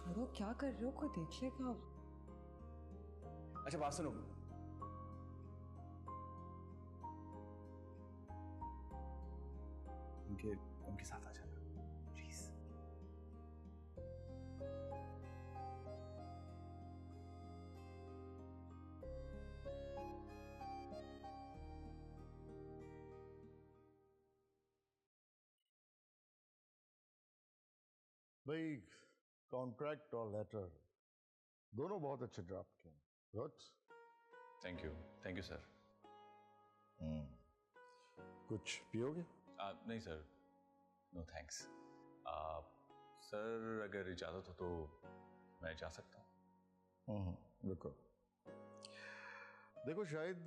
छोड़ो, क्या कर रहे हो, कोई देख लेगा। अच्छा बात सुनो, उनके साथ आ जाना प्लीज। भाई कॉन्ट्रैक्ट और लेटर दोनों बहुत अच्छे ड्राफ्ट किए। गुड। Thank you sir. कुछ पियोगे? नहीं सर, नो थैंक्स। सर अगर इजाजत हो तो मैं जा सकता हूँ? रुको, देखो शायद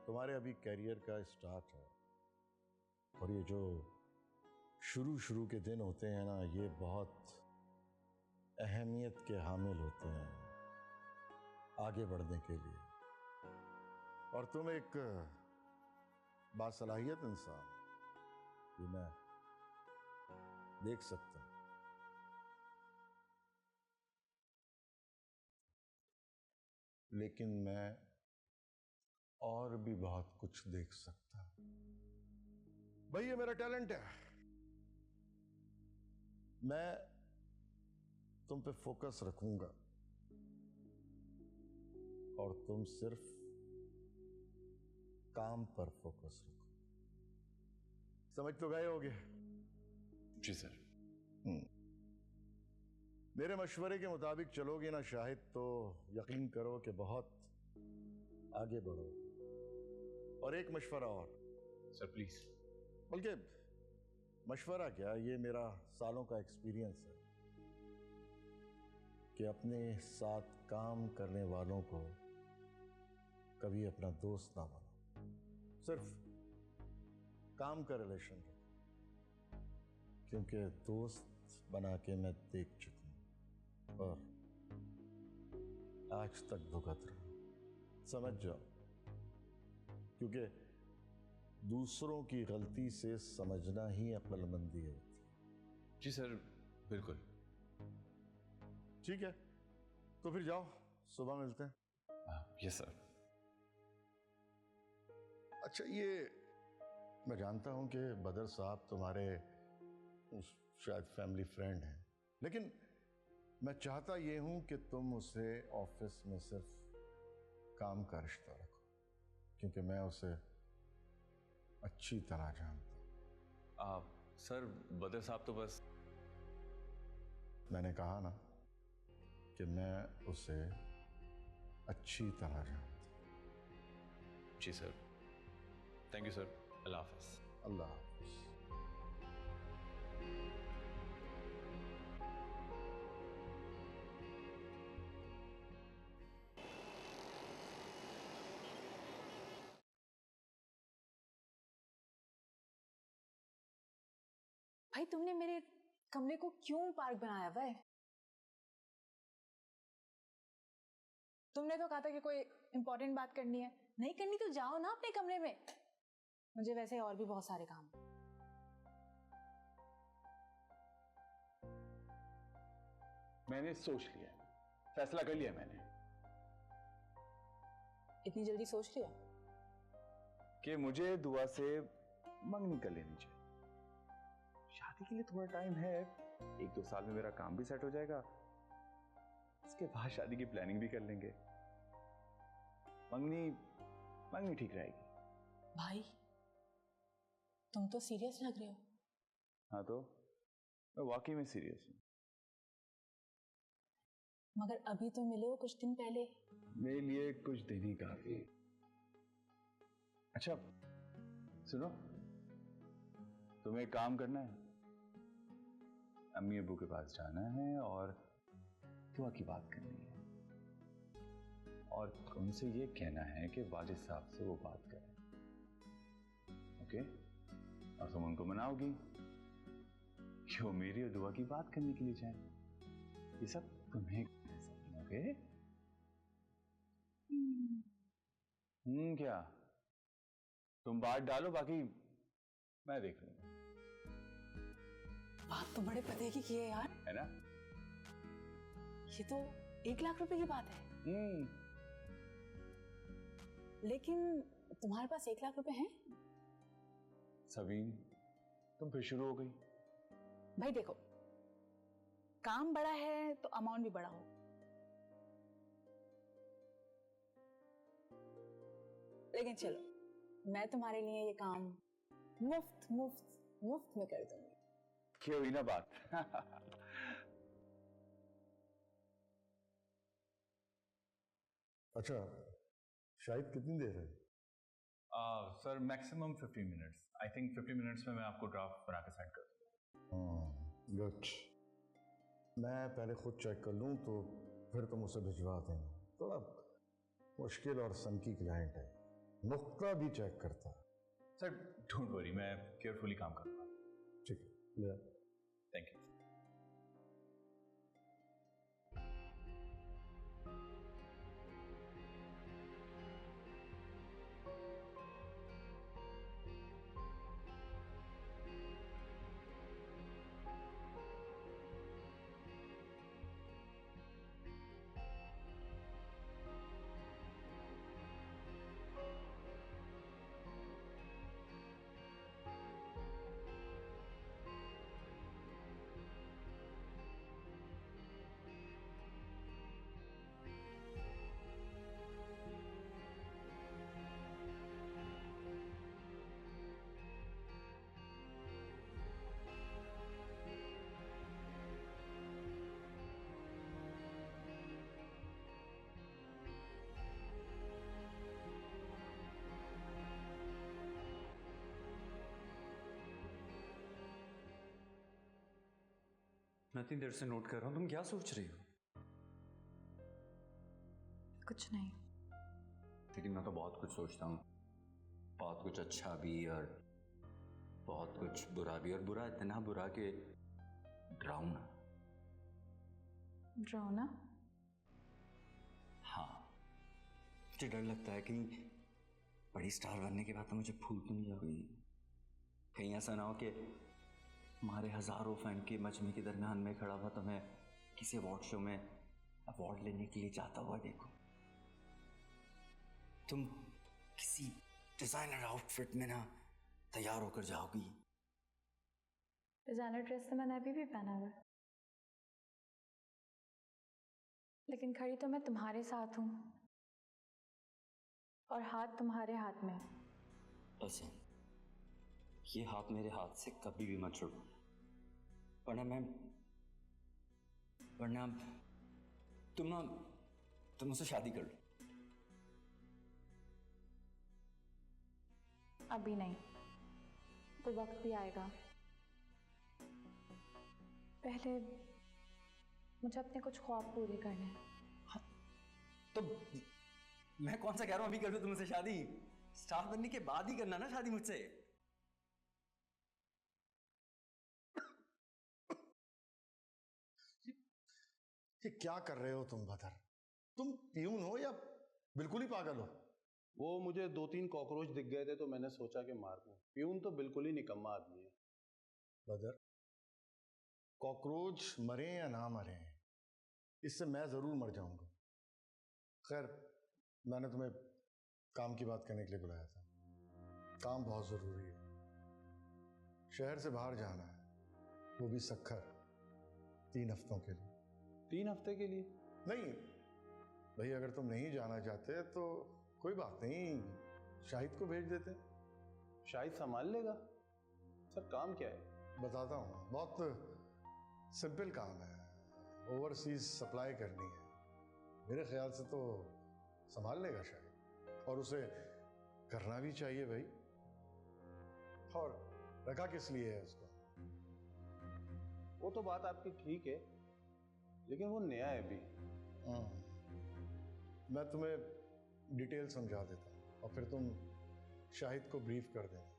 तुम्हारे अभी करियर का स्टार्ट है और ये जो शुरू के दिन होते हैं ना, ये बहुत अहमियत के हामिल होते हैं आगे बढ़ने के लिए। और तुम एक बासलाहियत इंसान हो, ये मैं देख सकता हूं। लेकिन मैं और भी बहुत कुछ देख सकता हूं। भाई ये मेरा टैलेंट है। मैं तुम पे फोकस रखूंगा और तुम सिर्फ काम पर फोकस रखो। समझ तो गए होगे? जी सर। मेरे मशवरे के मुताबिक चलोगे ना शाहिद, तो यकीन करो कि बहुत आगे बढ़ो। और एक मशवरा और सर प्लीज। बल्कि मशवरा क्या, ये मेरा सालों का एक्सपीरियंस है कि अपने साथ काम करने वालों को कभी अपना दोस्त ना बनो, सिर्फ काम का रिलेशन रखो। क्योंकि दोस्त बना के मैं देख चुका हूं और आज तक भुगत रहा हूं। समझ जाओ, क्योंकि दूसरों की गलती से समझना ही अक्लमंदी होती है। जी सर, बिल्कुल। ठीक है, तो फिर जाओ, सुबह मिलते हैं। Yes sir. अच्छा, ये मैं जानता हूं कि बदर साहब तुम्हारे शायद फैमिली फ्रेंड हैं, लेकिन मैं चाहता ये हूं कि तुम उसे ऑफिस में सिर्फ काम का रिश्ता रखो, क्योंकि मैं उसे अच्छी तरह जानता हूं। सर बदर साहब तो बस, मैंने कहा ना कि मैं उसे अच्छी तरह जानता हूं। जी sir. Thank you sir. Allah हाफिज। अल्लाह हाफिज। भाई तुमने मेरे कमरे को क्यों पार्क बनाया हुआ है? तुमने तो कहा था कि कोई इंपॉर्टेंट बात करनी है। नहीं करनी तो जाओ ना अपने कमरे में। मुझे वैसे और भी बहुत सारे काम। मैंने सोच लिया, फैसला कर लिया मैंने इतनी जल्दी सोच लिया कि मुझे दुआ से मंगनी कर लेनी चाहिए। शादी के लिए थोड़ा टाइम है, 1-2 साल में मेरा काम भी सेट हो जाएगा। इसके बाद शादी की प्लानिंग भी कर लेंगे। मंगनी ठीक रहेगी। भाई तुम तो सीरियस लग रहे हो। हाँ तो मैं वाकई में सीरियस हूँ। मगर अभी तो मिले हो कुछ दिन पहले। मेरे लिए कुछ दिन ही काफी। अच्छा सुनो, तुम्हें एक काम करना है, अम्मी अब्बू के पास जाना है और दुआ की बात करनी है और उनसे ये कहना है कि वाजिद साहब से वो बात करें। ओके? और तुम उनको मनाओगी कि वो मेरी और दुआ की बात करने के लिए जाए। ये सब तुम्हें करना है। ओके? क्या तुम बात डालो, बाकी मैं देख लूंगा। बात तो बड़े पते की है यार। है ना? ये तो 1 लाख रुपए की बात है। लेकिन तुम्हारे पास 1 लाख रुपए हैं? सबीन, तुम फिर शुरू हो गई। भाई देखो, काम बड़ा है तो अमाउंट भी बड़ा हो। लेकिन चलो, मैं तुम्हारे लिए ये काम मुफ्त मुफ्त मुफ्त में कर दूंगी। क्या हुई ना बात? अच्छा, शायद कितनी देर है? Sir maximum 15 minutes. I think 15 minutes में मैं आपको ड्राफ्ट बना के सेंड कर दूंगा। गुड। मैं पहले खुद चेक कर लूँ तो फिर तुम उसे भिजवा देना। थोड़ा मुश्किल और सनकी क्लाइंट है, नुक्ता भी चेक करता है। सर डोंट वरी, मैं केयरफुली काम करूँगा। ठीक है, ले आ। Thank you. मैं इतनी देर से नोट कर रहा हूँ, तुम क्या सोच रही हो? कुछ नहीं। लेकिन मैं तो बहुत कुछ सोचता हूँ, बहुत कुछ अच्छा भी और बहुत कुछ बुरा भी, और बुरा इतना बुरा कि डरावना। डरावना? हाँ, मुझे डर लगता है कहीं बड़ी स्टार बनने के बाद तो मुझे भूल तो नहीं जाओगी। कहीं ऐसा ना हो कि हमारे हजारों फैन के मजमे के दरमियान में खड़ा हुआ तो मैं किसी अवार्ड शो में अवार्ड लेने के लिए जाता हुआ देखो, तुम किसी डिजाइनर आउटफिट में ना तैयार होकर जाओगी। डिजाइनर ड्रेस तो मैंने अभी भी पहना हुआ है, लेकिन खड़ी तो मैं तुम्हारे साथ हूँ और हाथ तुम्हारे हाथ में। बस ये हाथ मेरे हाथ से कभी भी मत छोड़ो, वरना तुम मुझसे शादी कर लो। अभी नहीं, तो वक्त भी आएगा। पहले मुझे अपने कुछ ख्वाब पूरे करने हैं। तो मैं कौन सा कह रहा हूं अभी कर लो तुमसे शादी? स्टार बनने के बाद ही करना ना शादी मुझसे। ये क्या कर रहे हो तुम भदर? तुम प्यून हो या बिल्कुल ही पागल हो? वो मुझे 2-3 कॉकरोच दिख गए थे तो मैंने सोचा कि मार दूं। प्यून तो बिल्कुल ही निकम्मा आदमी है। भदर, कॉकरोच मरे या ना मरे, इससे मैं जरूर मर जाऊंगा। खैर, मैंने तुम्हें काम की बात करने के लिए बुलाया था। काम बहुत जरूरी है, शहर से बाहर जाना है, वो भी सखर, 3 हफ्तों के लिए। 3 हफ्ते के लिए? नहीं भाई, अगर तुम नहीं जाना चाहते तो कोई बात नहीं, शाहिद को भेज देते। शाहिद संभाल लेगा। सर काम क्या है? बताता हूँ, बहुत सिंपल काम है। ओवरसीज सप्लाई करनी है, मेरे ख्याल से तो संभाल लेगा शाहिद, और उसे करना भी चाहिए भाई। और रखा किस लिए है उसको? वो तो बात आपकी ठीक है, लेकिन वो नया है अभी। मैं तुम्हें डिटेल समझा देता हूँ और फिर तुम शाहिद को ब्रीफ कर देना।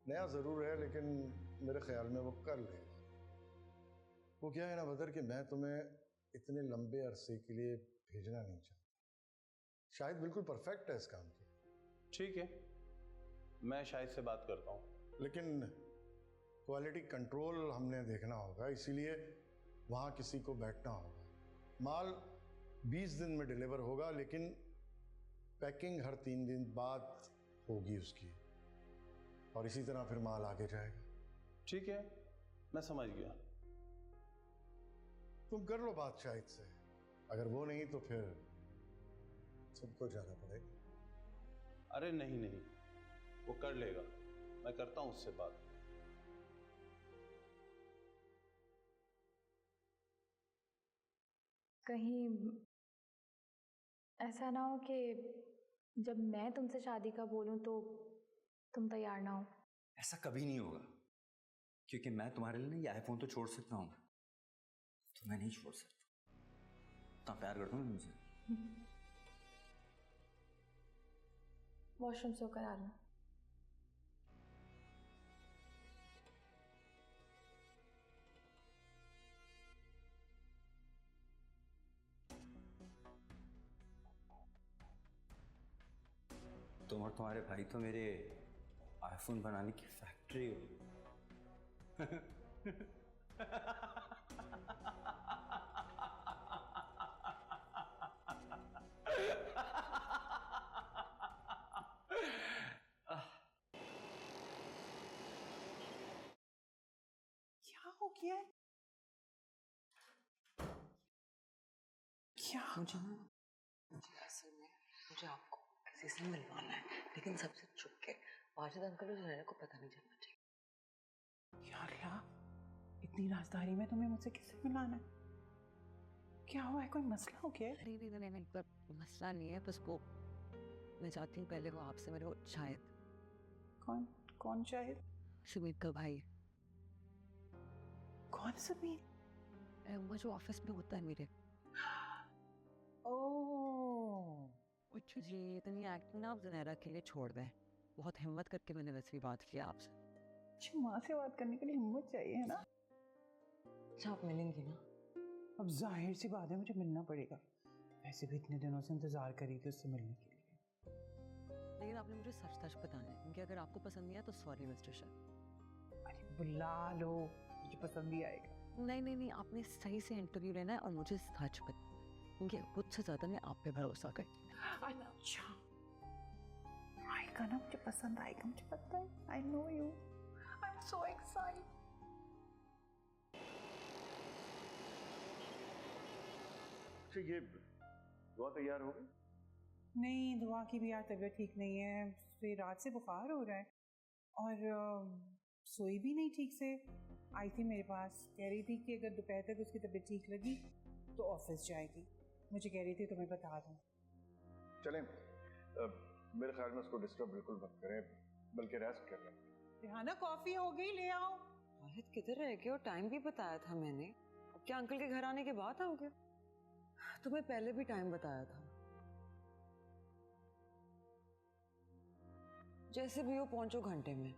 नया ज़रूर है लेकिन मेरे ख्याल में वो कर लेगा। वो क्या है ना बदर, कि मैं तुम्हें इतने लंबे अरसे के लिए भेजना नहीं चाहता। शाहिद बिल्कुल परफेक्ट है इस काम के। ठीक है, मैं शाहिद से बात करता हूँ। लेकिन क्वालिटी कंट्रोल हमने देखना होगा, इसीलिए वहाँ किसी को बैठना होगा। माल 20 दिन में डिलीवर होगा, लेकिन पैकिंग हर 3 दिन बाद होगी उसकी, और इसी तरह फिर माल आगे जाएगा। ठीक है, मैं समझ गया। तुम कर लो बात शाहिद से, अगर वो नहीं तो फिर सबको जाना पड़ेगा। अरे नहीं नहीं, वो कर लेगा, मैं करता हूं उससे बात। कहीं ऐसा ना हो कि जब मैं तुमसे शादी का बोलूं तो तुम तैयार ना हो। ऐसा कभी नहीं होगा, क्योंकि मैं तुम्हारे लिए ये आईफोन तो छोड़ सकता हूँ, तो मैं नहीं छोड़ सकता। इतना प्यार करता हूँ मुझे। वॉशरूम से होकर आ रहा हूँ। तुम और तुम्हारे भाई तो मेरे आईफोन बनाने की फैक्ट्री हो। क्या हो गया है? क्या? मुझे असल में मुझे आपको किसी से मिलवाना है, लेकिन सबसे छुप के। वाजिद अंकल और जुनैरा को पता नहीं चलना चाहिए। या अल्लाह, इतनी राजदारी में तुम्हें मुझसे किससे मिलाना है? क्या हुआ है? कोई मसला हो गया है? नहीं, पर मसला नहीं है, बस वो मैं चाहती हूँ पहले वो आपसे मेरे को शायद। कौन कौन शाहिद? सुमीत का भाई, कौन समीर? वो जो ऑफिस में होता है मेरे। ओह, जी, इतनी एक्टिंग ना आप जुनैरा के लिए छोड़ दें। बहुत हिम्मत करके मैंने वैसे भी बात किया आपसे। अच्छी माँ से बात करने के लिए हिम्मत चाहिए है ना? अच्छा, आप मिलेंगी ना? अब जाहिर सी बात है मुझे मिलना पड़ेगा, वैसे भी इतने दिनों से इंतजार करी थी उससे मिलने के लिए। लेकिन आपने मुझे सच सच बताना है, क्योंकि अगर आपको पसंद नहीं आया तो सॉरी मिस्टर शाह। अरे बुला लो, मुझे पसंद ही आएगा। नहीं, आपने सही से इंटरव्यू लेना है और मुझे सच बताना, क्योंकि मुझसे ज्यादा मैं आप पे भरोसा करती हूँ। अच्छा, आएगा ना, मुझे पसंद आएगा, मुझे पता है। I know you, I am so excited. अच्छा, ये दुआ तैयार हो गई? नहीं, दुआ की भी यार तबीयत ठीक नहीं है, फिर रात से बुखार हो रहा है और सोई भी नहीं ठीक से। आई थी मेरे पास, कह रही थी कि अगर दोपहर तक उसकी तबीयत ठीक लगी तो ऑफिस जाएगी। मुझे कह रही थी तुम्हें बता दूँ। चलें, मेरे ख्याल में उसको डिस्टर्ब बिल्कुल मत करें, बल्कि रेस्ट कर लें। रिहाना, कॉफी हो गई, ले आओ। वाहिद किधर रह गए? और टाइम भी बताया था मैंने। अब क्या अंकल के घर आने के बाद आओगे? तुम्हें पहले भी टाइम बताया था। जैसे भी हो पहुंचो घंटे में।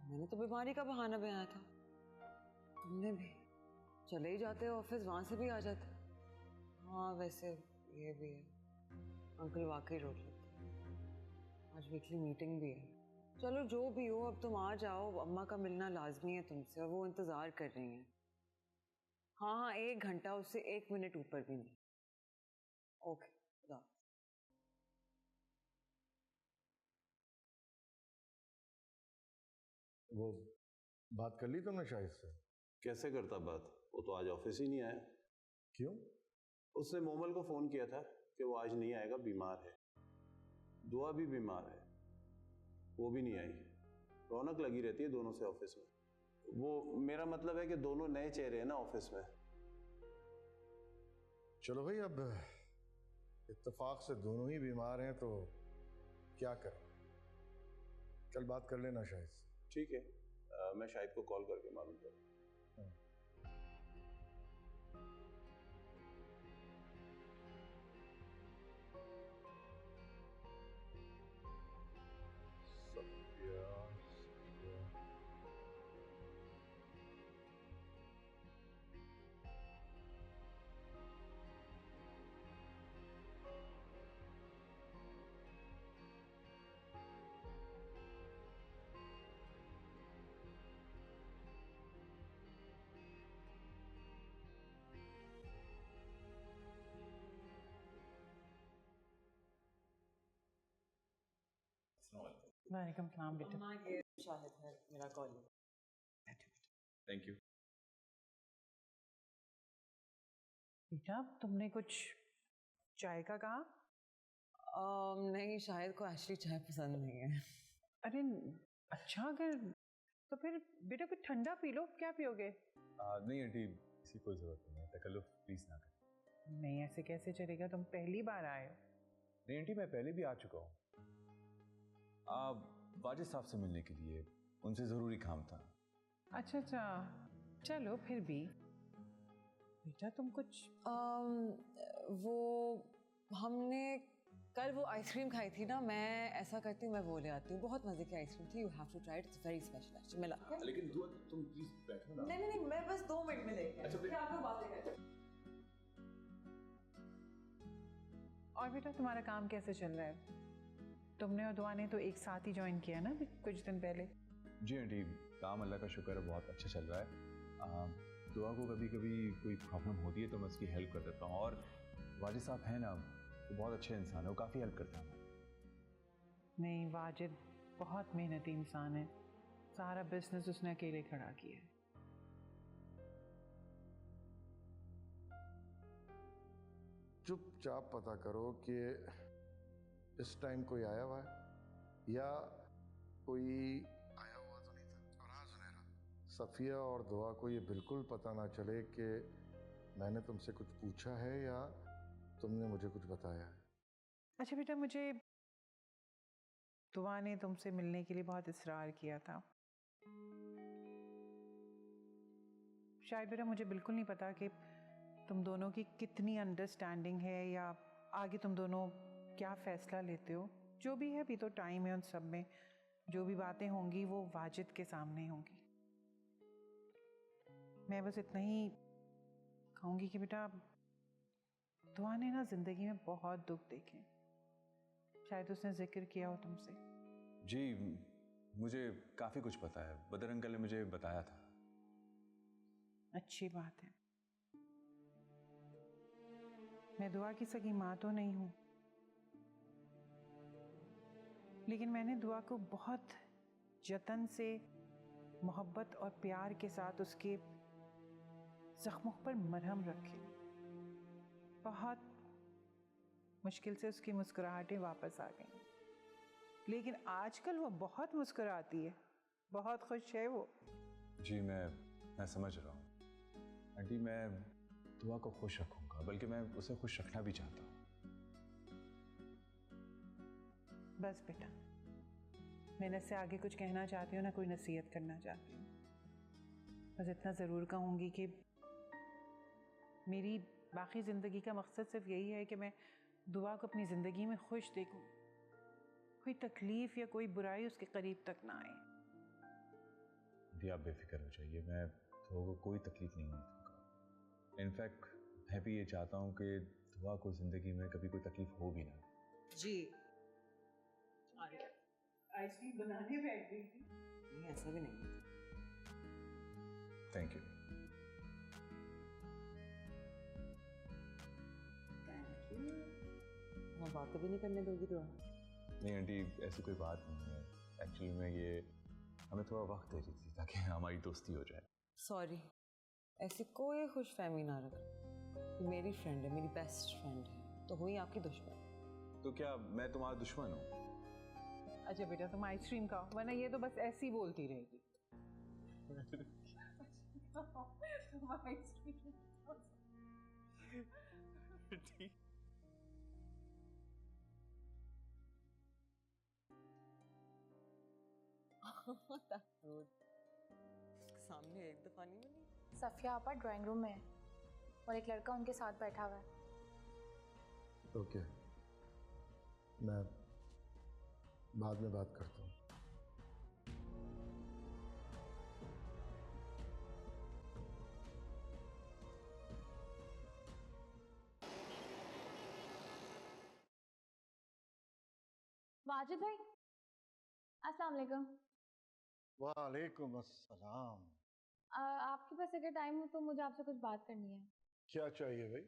मैंने तो बीमारी का बहाना बनाया था, तुमने भी चले ही जाते हो ऑफिस, वहां से भी आ जाते। हाँ वैसे ये भी है, अंकल वाकई रोक लेते हैं। आज वीकली मीटिंग भी है। चलो जो भी हो, अब तुम आ जाओ, अम्मा का मिलना लाजमी है तुमसे और वो इंतजार कर रही हैं। हाँ, 1 घंटा, उससे 1 मिनट ऊपर भी नहीं। ओके, खुदा। वो बात कर ली तुमने शाहिद से? कैसे करता बात, वो तो आज ऑफिस ही नहीं आया। क्यों? उसने मोमल को फोन किया था कि वो आज नहीं आएगा, बीमार है। दुआ भी बीमार है, वो भी नहीं आई। रौनक लगी रहती है दोनों से ऑफिस में। वो मेरा मतलब है कि दोनों नए चेहरे हैं ना ऑफिस में। चलो भाई, अब इत्तेफाक से दोनों ही बीमार हैं तो क्या करें, कल बात कर लेना शाहिद से। ठीक है, मैं शाहिद को कॉल करके मालूम करूँ। वालेकुम सलाम बेटा। अम्मा ये शाहिद है मेरा कॉलेज। Thank you. बेटा तुमने कुछ चाय का कहा? नहीं, शाहिद को एक्चुअली चाय पसंद नहीं है। अरे अच्छा, अगर तो फिर बेटा कुछ ठंडा पी लो। क्या पियोगे? नहीं आंटी, इसकी कोई जरूरत नहीं है, तकल्लुफ प्लीज ना करें। नहीं ऐसे कैसे चलेगा, तुम पहली बार आए हो। नहीं आंटी, मैं पहले भी आ चुका हूँ वाजिद साहब से मिलने के लिए, उनसे ज़रूरी काम था। अच्छा अच्छा, चलो फिर भी। बेटा तुम कुछ वो हमने कल वो आइसक्रीम खाई थी ना, मैं ऐसा करती हूँ मैं वो ले आती हूँ, बहुत मजे की आइसक्रीम थी। You have to try it, it's very special actually. मिला लेकिन तुम प्लीज बैठो ना। नहीं, मैं बस 2 मिनट में लेके अच्छा, फिर आपको बातें करते। और बेटा तुम्हारा काम कैसे चल रहा है? तुमने और दुआ ने तो एक साथ ही ज्वाइन किया ना अभी कुछ दिन पहले। जी आंटी, काम अल्लाह का शुक्र है बहुत अच्छा चल रहा है। दुआ को कभी कभी कोई प्रॉब्लम होती है तो मैं उसकी हेल्प कर देता हूँ, और वाजिद साहब है ना, वो बहुत अच्छे इंसान है, वो काफ़ी हेल्प करता है। नहीं, वाजिद बहुत मेहनती इंसान है, सारा बिजनेस उसने अकेले खड़ा किया है। चुपचाप पता करो कि इस टाइम कोई आया हुआ है या कोई आया हुआ तो नहीं था। और हाँ सुनहरा, सफ़िया और दुआ को ये बिल्कुल पता ना चले कि मैंने तुमसे कुछ पूछा है या तुमने मुझे कुछ बताया है। अच्छा बेटा, मुझे दुआ ने तुमसे मिलने के लिए बहुत इसरार किया था। शायद बेटा मुझे बिल्कुल नहीं पता कि तुम दोनों की कितनी अंडरस्टैंडिंग है या आगे तुम दोनों क्या फ़ैसला लेते हो। जो भी है, अभी तो टाइम है उन सब में। जो भी बातें होंगी वो वाजिद के सामने होंगी। मैं बस इतना ही कहूँगी कि बेटा दुआ ने ना ज़िंदगी में बहुत दुख देखे, शायद उसने जिक्र किया हो तुमसे। जी मुझे काफ़ी कुछ पता है, बदर अंकल ने मुझे बताया था। अच्छी बात है। मैं दुआ की सगी माँ तो नहीं हूँ, लेकिन मैंने दुआ को बहुत जतन से, मोहब्बत और प्यार के साथ उसके जख्मों पर मरहम रखे। बहुत मुश्किल से उसकी मुस्कुराहटें वापस आ गई, लेकिन आजकल वो बहुत मुस्कुराती है, बहुत खुश है वो। जी मैं समझ रहा हूँ आंटी, मैं दुआ को खुश रखूँगा, बल्कि मैं उसे खुश रखना भी चाहता हूँ। बस बेटा, मैं इससे आगे कुछ कहना चाहती हूँ ना कोई नसीहत करना चाहती हूँ। बस इतना ज़रूर कहूँगी कि मेरी बाकी ज़िंदगी का मकसद सिर्फ यही है कि मैं दुआ को अपनी ज़िंदगी में खुश देखूँ, कोई तकलीफ़ या कोई बुराई उसके करीब तक ना आए। जी आप बेफिक्र हो जाइए, मैं दुआ को कोई तकलीफ़ नहीं होने दूँगा। इनफैक्ट मैं भी ये चाहता हूँ कि दुआ को ज़िंदगी में कभी कोई तकलीफ़ हो भी ना। जी आइसक्रीम बनाने बैठ गई थी। नहीं, ऐसा भी नहीं। Thank you. हाँ, बातें भी नहीं करने दोगी तो? नहीं आंटी, ऐसी कोई बात नहीं है। एक्चुअली मैं ये हमें थोड़ा वक्त दे रही थी ताकि हमारी दोस्ती हो जाए। सॉरी, ऐसी कोई खुशफहमी ना रख। ये मेरी फ्रेंड है, मेरी बेस्ट फ्रेंड है, तो हुई आपकी दुश्मन। तो क्या मैं तुम्हारा दुश्मन हूँ? अच्छा बेटा तुम आइसक्रीम खाओ, वरना ये तो बस ऐसी बोलती रहेगी। तुम आइसक्रीम खाओ। सामने एक दफा नहीं मिली। सफ़िया आपा ड्राइंग रूम में है और एक लड़का उनके साथ बैठा हुआ है। ओके, मैं बाद में बात करता हूँ। वाजिद भाई, अस्सलाम वालेकुम। वालेकुम अस्सलाम। आपके पास अगर टाइम हो तो मुझे आपसे कुछ बात करनी है। क्या चाहिए भाई?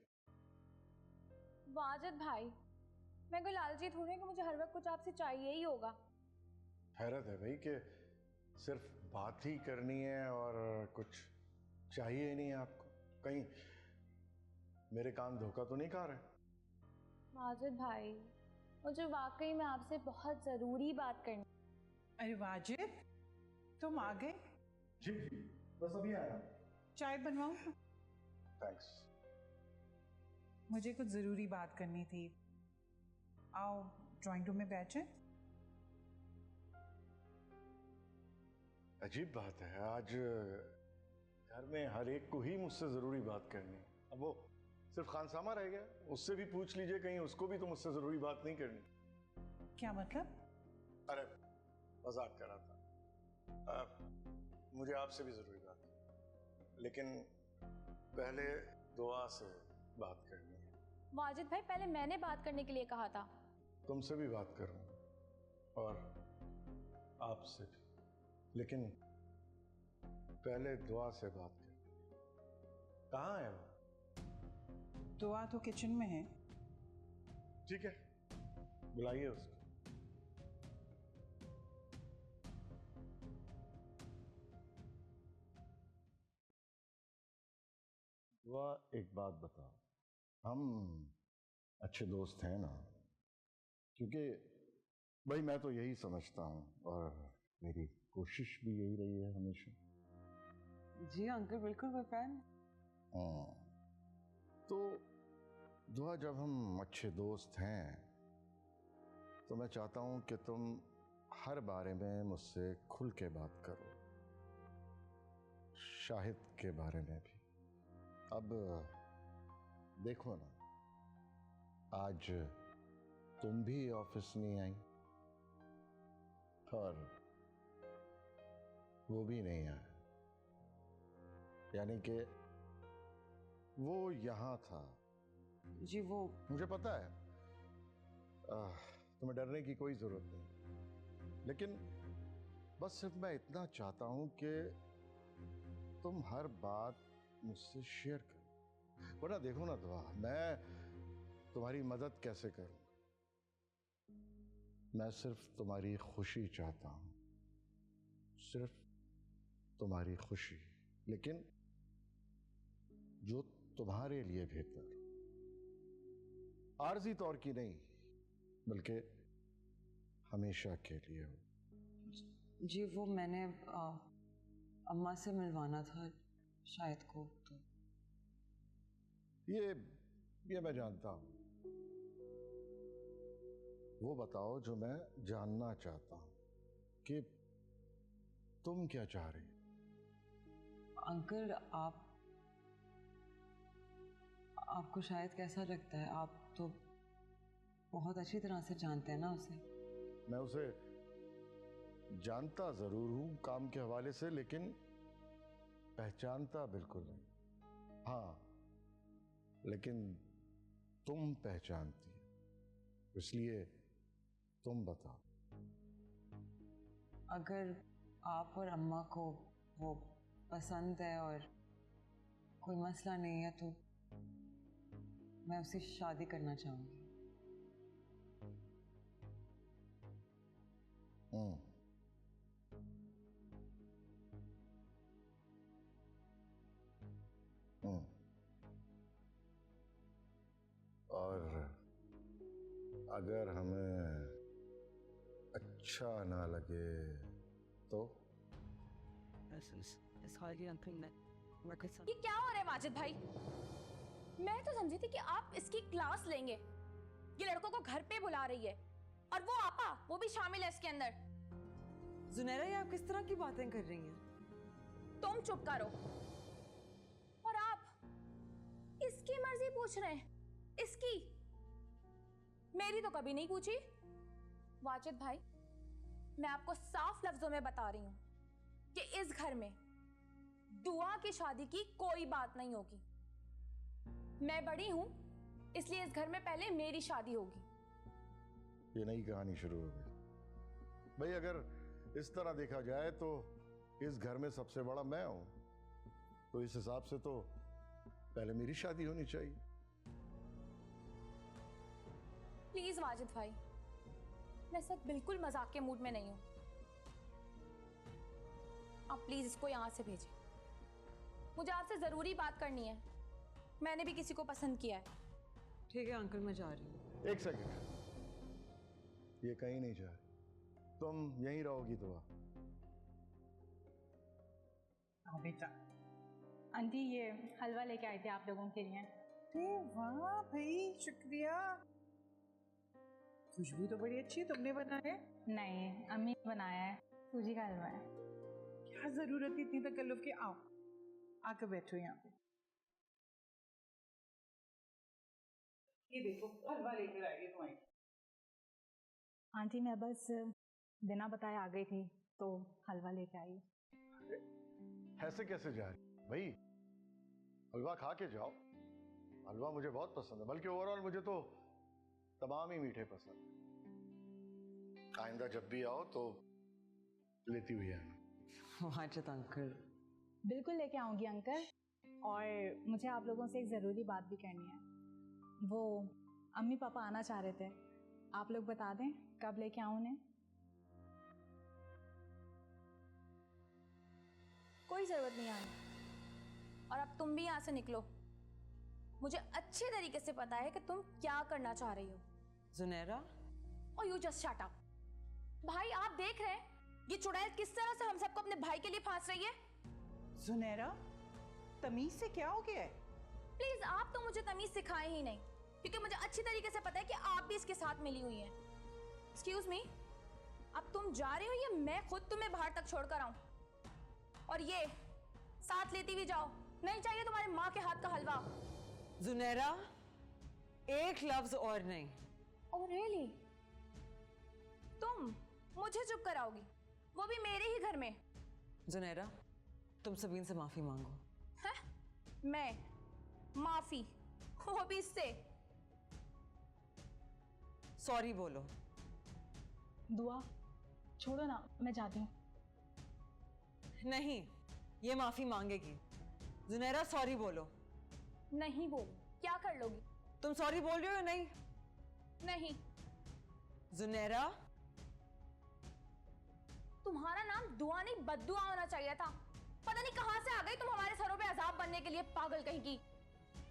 वाजिद भाई, मैं कोई लालची थोड़ी हूँ कि मुझे हर वक्त कुछ आपसे चाहिए ही होगा। हैरत है भाई कि सिर्फ बात ही करनी है और कुछ चाहिए ही नहीं है आपको। कहीं मेरे कान धोखा तो नहीं खा रहे? माजिद भाई, मुझे वाकई में आपसे बहुत ज़रूरी बात करनी। अरे वाजिद, तुम आ गए? जी बस अभी आया। चाय बनवाऊं? थैंक्स। मुझे कुछ ज़रूरी बात करनी थी। आओ ड्राइंग रूम में बैठे। अजीब बात है, आज घर में हर एक को ही मुझसे जरूरी बात करनी है। अब वो सिर्फ खानसामा रह गया, उससे भी पूछ लीजिए, कहीं उसको भी तो मुझसे जरूरी बात नहीं करनी। क्या मतलब? अरे मजाक कर रहा था। मुझे आपसे भी जरूरी बात है, लेकिन पहले दुआ से बात करनी है। माजिद भाई, पहले मैंने बात करने के लिए कहा था। तुमसे भी बात करूं और आपसे भी, लेकिन पहले दुआ से बात करनी। कहाँ है वो? दुआ तो किचन में है। ठीक है, बुलाइए उसको। दुआ, एक बात बताओ, हम अच्छे दोस्त हैं ना? क्योंकि भाई मैं तो यही समझता हूँ और मेरी कोशिश भी यही रही है हमेशा। जी अंकल, बिल्कुल बेफैन। हाँ, तो दुआ, जब हम अच्छे दोस्त हैं तो मैं चाहता हूँ कि तुम हर बारे में मुझसे खुल के बात करो, शाहिद के बारे में भी। अब देखो ना, आज तुम भी ऑफिस नहीं आई और वो भी नहीं आया, यानी कि वो यहां था। जी वो मुझे पता है, तुम्हें डरने की कोई जरूरत नहीं, लेकिन बस सिर्फ मैं इतना चाहता हूं कि तुम हर बात मुझसे शेयर करो। वरना देखो ना दुआ, मैं तुम्हारी मदद कैसे करूं? मैं सिर्फ तुम्हारी खुशी चाहता हूं, सिर्फ तुम्हारी खुशी, लेकिन जो तुम्हारे लिए बेहतर, आर्जी तौर की नहीं बल्कि हमेशा के लिए हो। जी वो मैंने अम्मा से मिलवाना था शायद को, तो ये मैं जानता हूं। वो बताओ जो मैं जानना चाहता हूं कि तुम क्या चाह रही हो। अंकल आपको शायद कैसा लगता है? आप तो बहुत अच्छी तरह से जानते हैं ना उसे। मैं उसे जानता जरूर हूं काम के हवाले से, लेकिन पहचानता बिल्कुल नहीं। हाँ, लेकिन तुम पहचानती हो, इसलिए तुम बताओ। अगर आप और अम्मा को वो पसंद है और कोई मसला नहीं है तो मैं उससे शादी करना चाहूंगी। और अगर हमें अच्छा ना लगे तो? ये क्या हो रहा है माजिद भाई? मैं तो समझी थी कि आप इसकी क्लास लेंगे। ये लड़कों को घर पे बुला रही है और वो आपा, वो भी शामिल है इसके अंदर। जुनैरा, ये आप किस तरह की बातें कर रही हैं? तुम चुप करो। और आप इसकी मर्जी पूछ रहे हैं? इसकी? मेरी तो कभी नहीं पूछी। वाजिद भाई, मैं आपको साफ लफ्जों में बता रही हूं कि इस घर में दुआ की शादी की कोई बात नहीं होगी। मैं बड़ी हूं, इसलिए इस घर में पहले मेरी शादी होगी। ये नई कहानी शुरू हो गई। भाई अगर इस तरह देखा जाए तो इस घर में सबसे बड़ा मैं हूं, तो इस हिसाब से तो पहले मेरी शादी होनी चाहिए। प्लीज वाजिद भाई, मैं सब बिल्कुल मजाक के मूड में नहीं हूं। आप प्लीज इसको यहाँ से भेजें। मुझे आपसे जरूरी बात करनी है। मैंने भी किसी को पसंद किया है। ठीक है अंकल, मैं जा रही हूँ। एक सेकंड, ये कहीं नहीं जाए, तुम यहीं रहोगी दुआ। हाँ बेटा। आंटी ये हलवा लेके आए थे आप लोगों के लिए। अरे वाह भाई, शुक्रिया। खुशबू तो बड़ी अच्छी है, तुमने बनाया है? नहीं, अम्मी ने बनाया है, सूजी का हलवा है। क्या जरूरत है इतनी तकल्लुफ की? आओ आकर बैठो यहाँ पे। ये देखो हलवा लेकर आई है तुम्हारी। आंटी मैं बस बिना बताए आ गई थी तो हलवा लेके आई। ऐसे कैसे जा रही भाई? हलवा खा के जाओ। हलवा मुझे बहुत पसंद है, बल्कि ओवरऑल मुझे तो तमाम ही मीठे पसंद है। आइंदा जब भी आओ तो लेती हुई है। वाजिद अंकल। बिल्कुल लेके आऊंगी अंकल, और मुझे आप लोगों से एक ज़रूरी बात भी करनी है। वो अम्मी पापा आना चाह रहे थे, आप लोग बता दें कब लेके आऊं उन्हें। कोई जरूरत नहीं आने। और अब तुम भी यहाँ से निकलो। मुझे अच्छे तरीके से पता है कि तुम क्या करना चाह रही हो। जुनैरा, और यू जस्ट शट अप। भाई आप देख रहे हैं ये चुड़ैल किस तरह से हम सबको अपने भाई के लिए फांस रही है। जुनैरा, तमीज से क्या हो गया है? प्लीज आप तो मुझे तमीज सिखाए ही नहीं, क्योंकि मुझे अच्छी तरीके से पता है कि आप भी इसके साथ मिली हुई हैं। एक्सक्यूज मी, अब तुम जा रही हो या मैं खुद तुम्हें बाहर तक छोड़कर आऊं? और ये साथ लेती भी जाओ, नहीं चाहिए तुम्हारी माँ के हाथ का हलवा। जुनैरा, एक लफ्ज और नहीं। Oh really? तुम मुझे चुप कराओगी, वो भी मेरे ही घर में? जुनैरा, तुम सबीन से माफी मांगो। है? मैं माफी? वो भी इससे? सॉरी बोलो। दुआ छोड़ो ना, मैं जाती हूँ। नहीं, ये माफी मांगेगी। जुनैरा सॉरी बोलो। नहीं बोलो। क्या कर लोगी? तुम सॉरी बोल रही हो या नहीं? नहीं। जुनैरा, तुम्हारा नाम दुआ नहीं बद्दुआ होना चाहिए था। पता नहीं कहां से आ गई तुम हमारे सरों पे अजाब बनने के लिए, पागल कहीं की।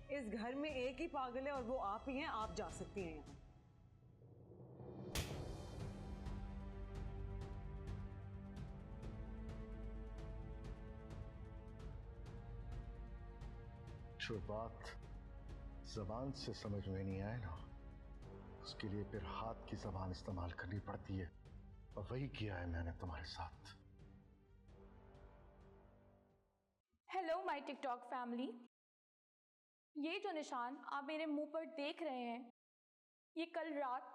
इस घर में एक ही पागल है और वो आप ही हैं। आप जा सकती हैं यहाँ। जो बात जबान से समझ में नहीं आए ना, उसके लिए फिर हाथ की जबान इस्तेमाल करनी पड़ती है, और वही किया है मैंने तुम्हारे साथ। Hello my TikTok family. ये जो निशान आप मेरे मुंह पर देख रहे हैं, ये कल रात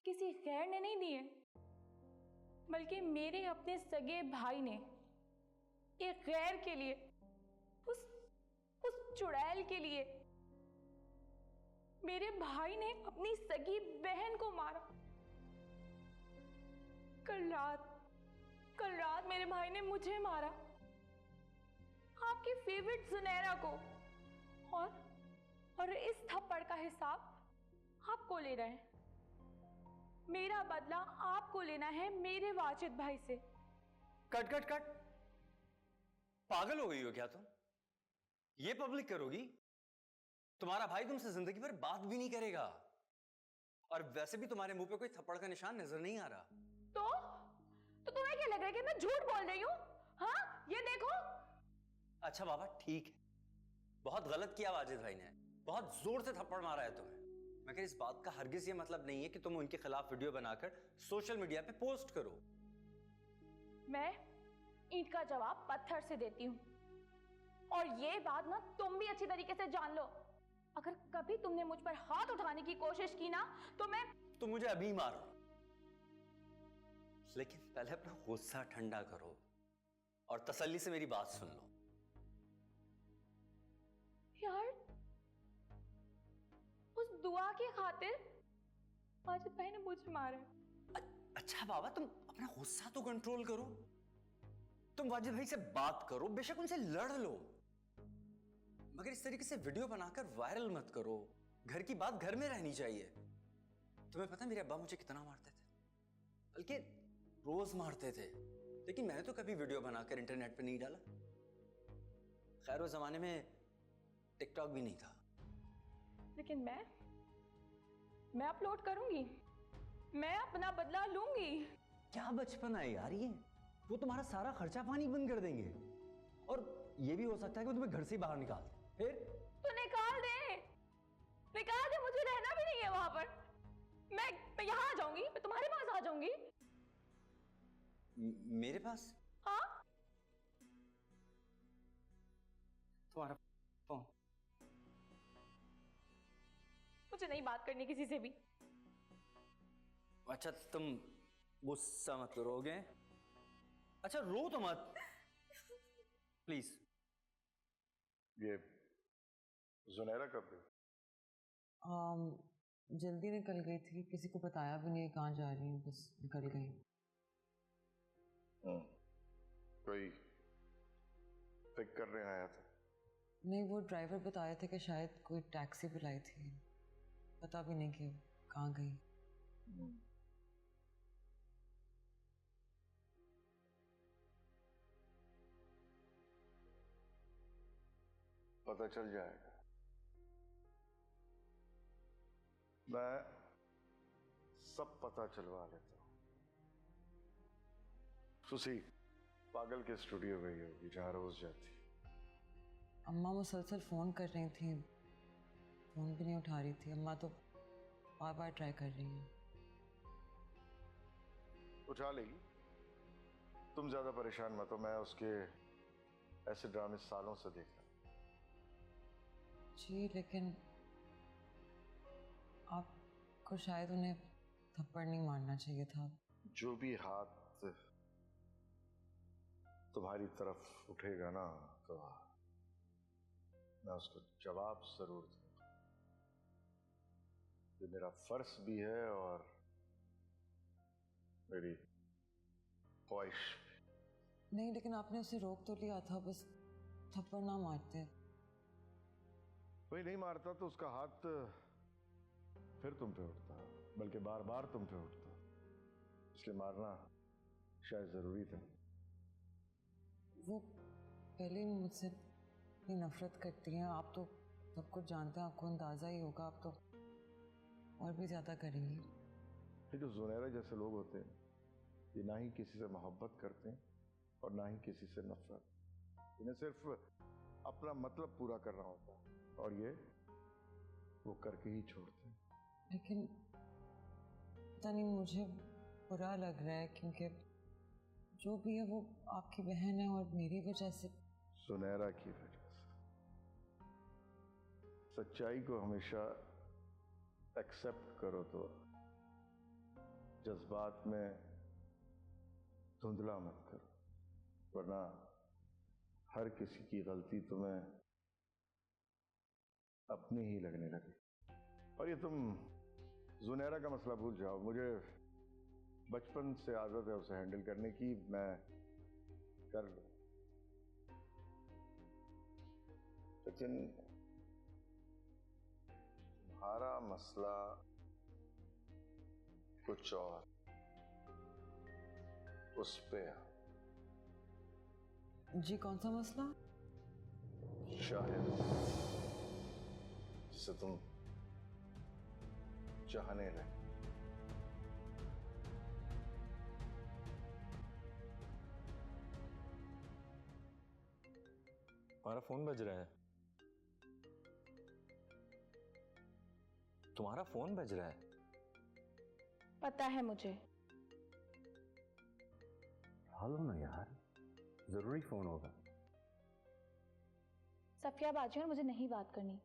किसी गैर ने नहीं दिए, बल्कि मेरे अपने सगे भाई ने एक गैर के लिए, उस चुड़ैल के लिए, मेरे भाई ने अपनी सगी बहन को मारा। कल रात मेरे भाई ने मुझे मारा, आपकी फेवरेट जुनैरा को, और इस थप्पड़ का हिसाब आपको ले रहे हैं। मेरा बदला आपको लेना है मेरे वाजिद भाई से। कट कट कट, पागल हो गई हो क्या तुम? ये पब्लिक करोगी? तुम्हारा भाई तुमसे जिंदगी भर बात भी नहीं करेगा, और वैसे भी तुम्हारे मुंह पे कोई थप्पड़ का निशान नजर नहीं आ रहा। तो तुम्हें क्या लग रहा है कि मैं झूठ बोल रही हूँ? हाँ, ये देखो। अच्छा बाबा ठीक है, बहुत गलत किया वाजिद भाई ने, बहुत जोर से थप्पड़ मारा है तुम्हें, मगर इस बात का हरगिज ये मतलब नहीं है कि तुम उनके खिलाफ वीडियो बनाकर सोशल मीडिया पे पोस्ट करो। मैं ईंट का जवाब पत्थर से देती हूँ, और ये बात ना तुम भी अच्छी तरीके से जान लो। अगर कभी तुमने मुझ पर हाथ उठाने की कोशिश की ना, तो मैं... तुम मुझे अभी मारो, लेकिन पहले अपना गुस्सा ठंडा करो और तसल्ली से मेरी बात सुन लो। यार, उस दुआ की खातिर वाजिद भाई ने मुझे मारा। अच्छा बाबा, तुम अपना गुस्सा तो कंट्रोल करो। तुम वाजिद भाई से बात करो, बेशक उनसे लड़ लो, मगर इस तरीके से वीडियो बनाकर वायरल मत करो। घर की बात घर में रहनी चाहिए। तुम्हें पता है मेरे अब्बा मुझे कितना मारते थे, बल्कि रोज मारते थे, लेकिन मैंने तो कभी वीडियो बनाकर इंटरनेट पे नहीं डाला। खैर उस जमाने में टिकटॉक भी नहीं था। लेकिन मैं अपलोड करूंगी, मैं अपना बदला लूंगी। क्या बचपन है यार ये, वो तुम्हारा सारा खर्चा पानी बंद कर देंगे और ये भी हो सकता है कि वो तुम्हें घर से बाहर निकाल दें। फिर तो निकाल दे, मुझे रहना भी नहीं है वहां पर। मैं यहाँ आ जाऊंगी, मैं तुम्हारे पास आ जाऊंगी। मेरे पास? हाँ। तुम्हारा फोन? मुझे नहीं बात करनी किसी से भी। अच्छा तुम गुस्सा मत करो, हो गए? अच्छा रो तो मत प्लीज। ये जुनैरा कब गई? जल्दी निकल गई थी, किसी को बताया भी नहीं कहाँ जा रही हूँ, बस निकल गई। कोई पिक करने आया था? नहीं, वो ड्राइवर बताए थे कि शायद कोई टैक्सी बुलाई थी, पता भी नहीं कि कहाँ गई। पता चल जाएगा। मैं सब पता चलवा लेता हूँ। सुसी पागल के स्टूडियो गई होगी जहाँ रोज जाती। अम्मा मुसलसल फ़ोन कर रही थी, फ़ोन भी नहीं उठा रही थी। अम्मा तो बार बार ट्राई कर रही हैं। उठा लेगी, तुम ज्यादा परेशान मत हो। मैं उसके ऐसे ड्रामे सालों से देख रहा हूं। जी लेकिन आपको शायद उन्हें थप्पड़ नहीं मारना चाहिए था। जो भी हाथ तुम्हारी तरफ उठेगा ना, तो मैं उसको जवाब जरूर दूंगा। ये मेरा फर्ज भी है और मेरी ख्वाहिश भी। नहीं, लेकिन आपने उसे रोक तो लिया था, बस थप्पड़ ना मारते। वही नहीं मारता तो उसका हाथ फिर तुम पे उठता, बल्कि बार बार तुम पे उठता। इसलिए मारना शायद जरूरी था। वो पहले ही मुझसे इतनी नफरत करती हैं। आप तो सब कुछ जानते हैं, आपको अंदाजा ही होगा। आप तो और भी ज्यादा करेंगी। ये जो जुनैरा जैसे लोग होते हैं, ये ना ही किसी से मोहब्बत करते हैं और ना ही किसी से नफरत। इन्हें सिर्फ अपना मतलब पूरा करना होता है और ये वो करके ही छोड़ते हैं। लेकिन पता नहीं, मुझे बुरा लग रहा है क्योंकि जो भी है वो आपकी बहन है और मेरी वजह से। सुनहरा की वजह से। सच्चाई को हमेशा एक्सेप्ट करो तो जज्बात में धुंधला मत करो, वरना हर किसी की गलती तुम्हें अपनी ही लगने लगे। और ये तुम जुनैरा का मसला भूल जाओ। मुझे बचपन से आदत है उसे हैंडल करने की, मैं कर लूं। लेकिन तुम्हारा मसला कुछ और, उस पे जी कौन सा मसला? शाहिद, जिसे तुम चाहने लगे। तुम्हारा फोन बज रहा है। तुम्हारा फोन बज रहा है। पता है मुझे। हेलो ना यार, जरूरी फोन होगा। सफिया बाजी, और मुझे नहीं बात करनी।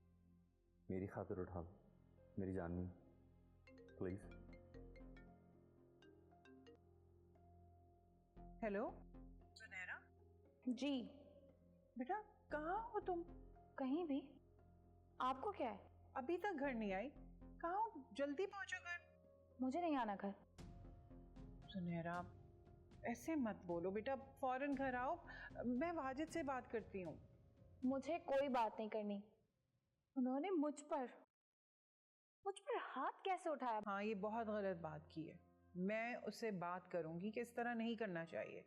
मेरी खातिर उठा लो, मेरी जाननी प्लीज। हेलो सुनहरा जी। बेटा कहाँ हो तुम? कहीं भी। आपको क्या है? अभी तक घर नहीं आई? कहाँ हो? जल्दी पहुंचो घर। मुझे नहीं आना घर। सुनहरा ऐसे मत बोलो बेटा, फौरन घर आओ। मैं वाजिद से बात करती हूँ। मुझे कोई बात नहीं करनी। उन्होंने मुझ पर हाथ कैसे उठाया? हाँ, ये बहुत गलत बात की है। मैं उससे बात करूंगी कि इस तरह नहीं करना चाहिए।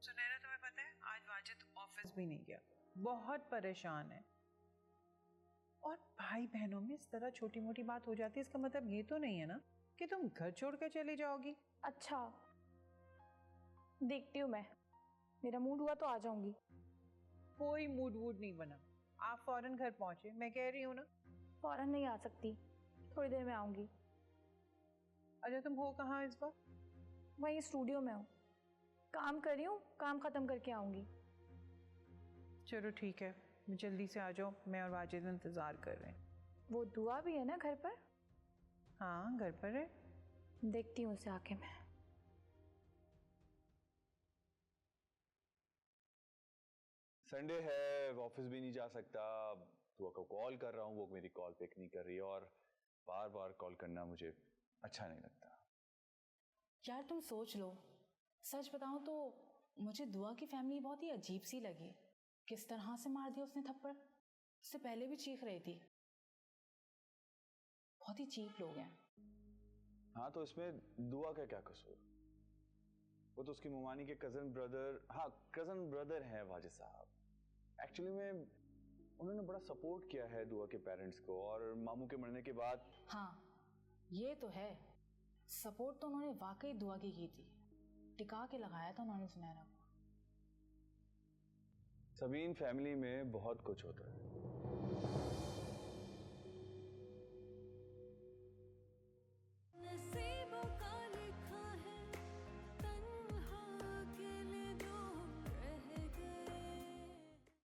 सुनहरा, तुम्हें पता है आज वाजिद ऑफिस भी नहीं गया, बहुत परेशान है। और भाई बहनों में इस तरह छोटी मोटी बात हो जाती है, इसका मतलब ये तो नहीं है ना कि तुम घर छोड़ कर चली जाओगी। अच्छा, देखती हूँ मैं, मेरा मूड हुआ तो आ जाऊंगी। कोई मूड वूड नहीं बना, आप फौरन घर पहुंचे, मैं कह रही हूँ ना। फौरन नहीं आ सकती, थोड़ी देर में आऊंगी। अच्छा, तुम हो कहाँ इस बार? वहीं स्टूडियो में हूँ, काम कर रही हूँ, काम खत्म करके आऊंगी। चलो ठीक है, जल्दी से आ जाओ, मैं और वाजिद इंतजार कर रहे हैं। वो दुआ भी है ना घर पर? हाँ, घर पर है। देखती हूँ उसे आके मैं। संडे है, ऑफिस भी नहीं जा सकता। दुआ को कॉल कर रहा हूँ, वो मेरी कॉल पिक नहीं कर रही है, और बार बार कॉल करना मुझे अच्छा नहीं लगता। यार तुम सोच लो, सच बताऊं तो मुझे दुआ की फैमिली बहुत ही अजीब सी लगी। किस तरह से मार दिया उसने थप्पड़, उससे पहले भी चीख रही थी। बहुत ही चीप लोग हैं। हाँ, तो इसमें दुआ का क्या कसूर? वो तो उसकी मुमानी के कजन ब्रदर, हाँ कजन ब्रदर हैं वाजिद साहब। एक्चुअली में उन्होंने बड़ा सपोर्ट किया है दुआ के पेरेंट्स को, और मामू के मरने के बाद। हाँ ये तो है, सपोर्ट तो उन्होंने वाकई दुआ की थी, टिका के लगाया था उन्होंने सुनहरा को। सबीन फैमिली में बहुत कुछ होता है,